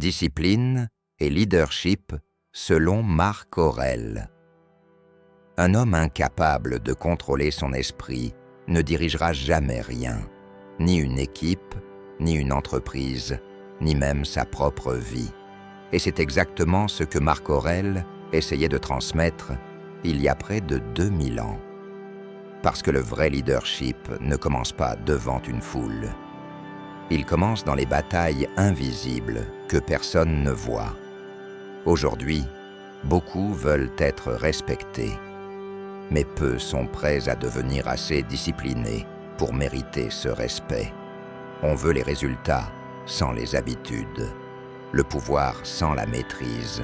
Discipline et leadership selon Marc Aurèle. Un homme incapable de contrôler son esprit ne dirigera jamais rien, ni une équipe, ni une entreprise, ni même sa propre vie. Et c'est exactement ce que Marc Aurèle essayait de transmettre il y a près de 2000 ans. Parce que le vrai leadership ne commence pas devant une foule. Il commence dans les batailles invisibles que personne ne voit. Aujourd'hui, beaucoup veulent être respectés, mais peu sont prêts à devenir assez disciplinés pour mériter ce respect. On veut les résultats sans les habitudes, le pouvoir sans la maîtrise,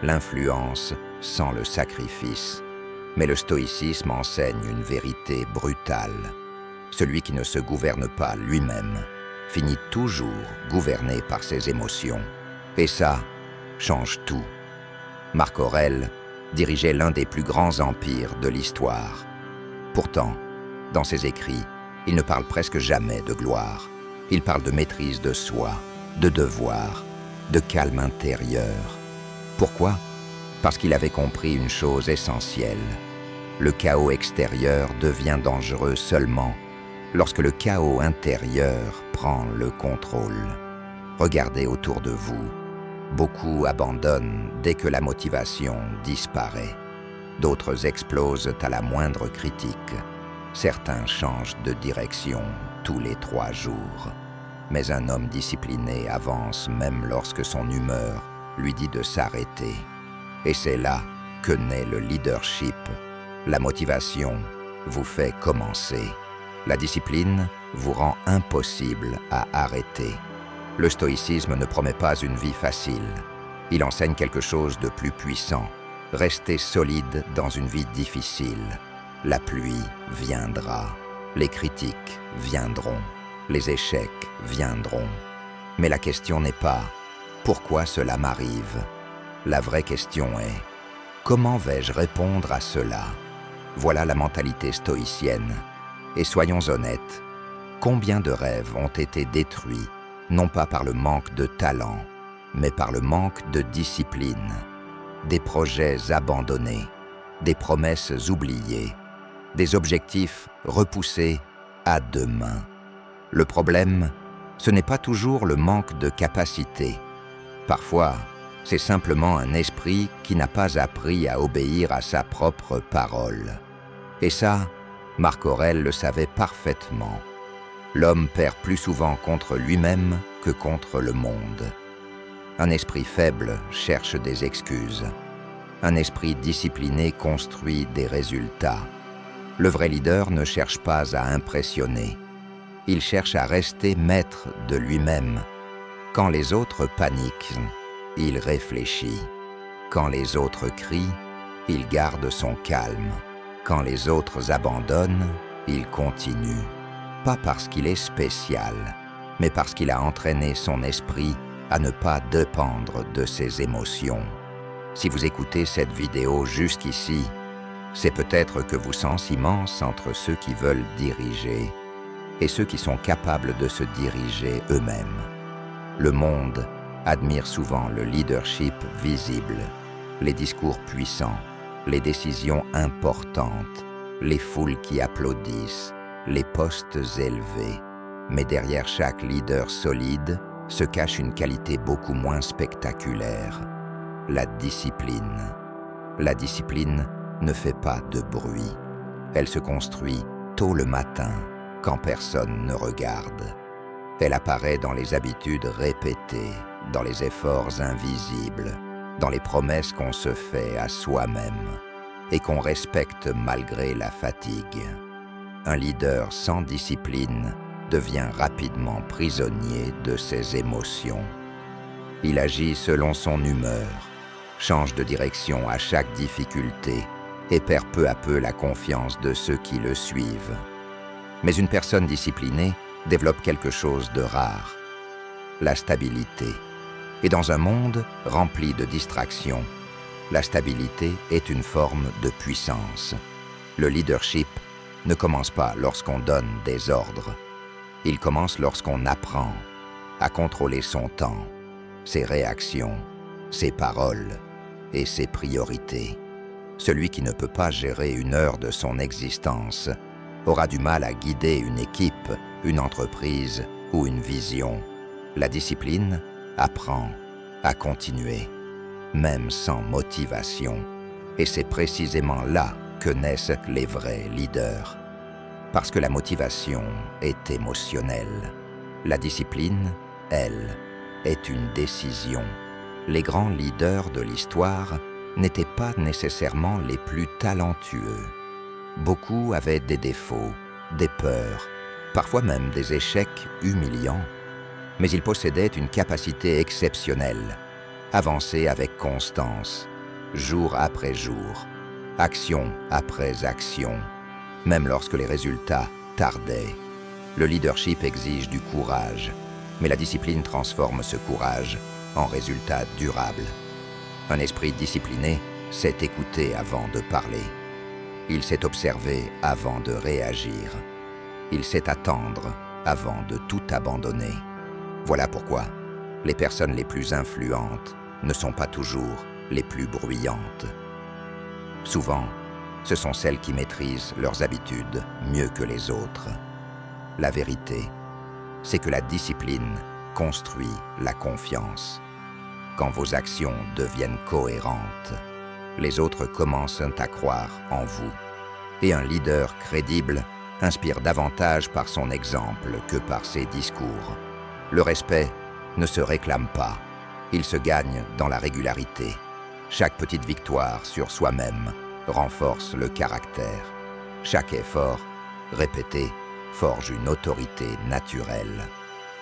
l'influence sans le sacrifice. Mais le stoïcisme enseigne une vérité brutale. Celui qui ne se gouverne pas lui-même finit toujours gouverné par ses émotions. Et ça change tout. Marc Aurèle dirigeait l'un des plus grands empires de l'histoire. Pourtant, dans ses écrits, il ne parle presque jamais de gloire. Il parle de maîtrise de soi, de devoir, de calme intérieur. Pourquoi ? Parce qu'il avait compris une chose essentielle. Le chaos extérieur devient dangereux seulement lorsque le chaos intérieur prend le contrôle. Regardez autour de vous. Beaucoup abandonnent dès que la motivation disparaît. D'autres explosent à la moindre critique. Certains changent de direction tous les 3 jours. Mais un homme discipliné avance même lorsque son humeur lui dit de s'arrêter. Et c'est là que naît le leadership. La motivation vous fait commencer. La discipline vous rend impossible à arrêter. Le stoïcisme ne promet pas une vie facile. Il enseigne quelque chose de plus puissant. Restez solide dans une vie difficile. La pluie viendra. Les critiques viendront. Les échecs viendront. Mais la question n'est pas « Pourquoi cela m'arrive ?» La vraie question est « Comment vais-je répondre à cela ?» Voilà la mentalité stoïcienne. Et soyons honnêtes, combien de rêves ont été détruits, non pas par le manque de talent, mais par le manque de discipline, des projets abandonnés, des promesses oubliées, des objectifs repoussés à demain. Le problème, ce n'est pas toujours le manque de capacité. Parfois, c'est simplement un esprit qui n'a pas appris à obéir à sa propre parole. Et ça, Marc Aurèle le savait parfaitement. L'homme perd plus souvent contre lui-même que contre le monde. Un esprit faible cherche des excuses. Un esprit discipliné construit des résultats. Le vrai leader ne cherche pas à impressionner. Il cherche à rester maître de lui-même. Quand les autres paniquent, il réfléchit. Quand les autres crient, il garde son calme. Quand les autres abandonnent, il continue. Pas parce qu'il est spécial, mais parce qu'il a entraîné son esprit à ne pas dépendre de ses émotions. Si vous écoutez cette vidéo jusqu'ici, c'est peut-être que vous sentez immense entre ceux qui veulent diriger et ceux qui sont capables de se diriger eux-mêmes. Le monde admire souvent le leadership visible, les discours puissants, les décisions importantes, les foules qui applaudissent, les postes élevés. Mais derrière chaque leader solide se cache une qualité beaucoup moins spectaculaire, la discipline. La discipline ne fait pas de bruit. Elle se construit tôt le matin, quand personne ne regarde. Elle apparaît dans les habitudes répétées, dans les efforts invisibles, dans les promesses qu'on se fait à soi-même et qu'on respecte malgré la fatigue. Un leader sans discipline devient rapidement prisonnier de ses émotions. Il agit selon son humeur, change de direction à chaque difficulté et perd peu à peu la confiance de ceux qui le suivent. Mais une personne disciplinée développe quelque chose de rare, la stabilité. Et dans un monde rempli de distractions, la stabilité est une forme de puissance. Le leadership ne commence pas lorsqu'on donne des ordres. Il commence lorsqu'on apprend à contrôler son temps, ses réactions, ses paroles et ses priorités. Celui qui ne peut pas gérer une heure de son existence aura du mal à guider une équipe, une entreprise ou une vision. La discipline apprend à continuer, même sans motivation. Et c'est précisément là que naissent les vrais leaders. Parce que la motivation est émotionnelle. La discipline, elle, est une décision. Les grands leaders de l'histoire n'étaient pas nécessairement les plus talentueux. Beaucoup avaient des défauts, des peurs, parfois même des échecs humiliants. Mais ils possédaient une capacité exceptionnelle, avancer avec constance, jour après jour, action après action, même lorsque les résultats tardaient. Le leadership exige du courage, mais la discipline transforme ce courage en résultats durables. Un esprit discipliné sait écouter avant de parler. Il sait observer avant de réagir. Il sait attendre avant de tout abandonner. Voilà pourquoi les personnes les plus influentes ne sont pas toujours les plus bruyantes. Souvent, ce sont celles qui maîtrisent leurs habitudes mieux que les autres. La vérité, c'est que la discipline construit la confiance. Quand vos actions deviennent cohérentes, les autres commencent à croire en vous. Et un leader crédible inspire davantage par son exemple que par ses discours. Le respect ne se réclame pas, il se gagne dans la régularité. Chaque petite victoire sur soi-même renforce le caractère. Chaque effort, répété, forge une autorité naturelle.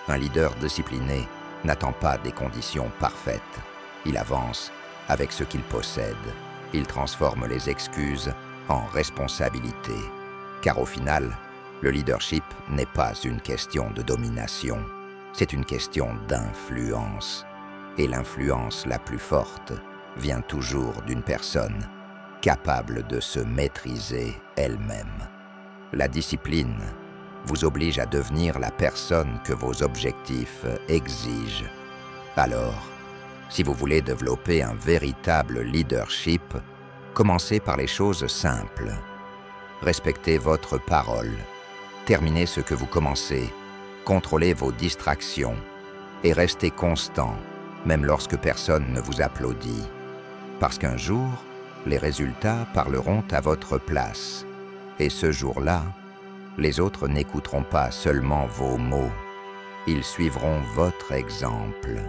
Un leader discipliné n'attend pas des conditions parfaites. Il avance avec ce qu'il possède. Il transforme les excuses en responsabilité. Car au final, le leadership n'est pas une question de domination. C'est une question d'influence. Et l'influence la plus forte vient toujours d'une personne capable de se maîtriser elle-même. La discipline vous oblige à devenir la personne que vos objectifs exigent. Alors, si vous voulez développer un véritable leadership, commencez par les choses simples. Respectez votre parole. Terminez ce que vous commencez. Contrôlez vos distractions. Et restez constant, même lorsque personne ne vous applaudit. Parce qu'un jour, les résultats parleront à votre place. Et ce jour-là, les autres n'écouteront pas seulement vos mots. Ils suivront votre exemple.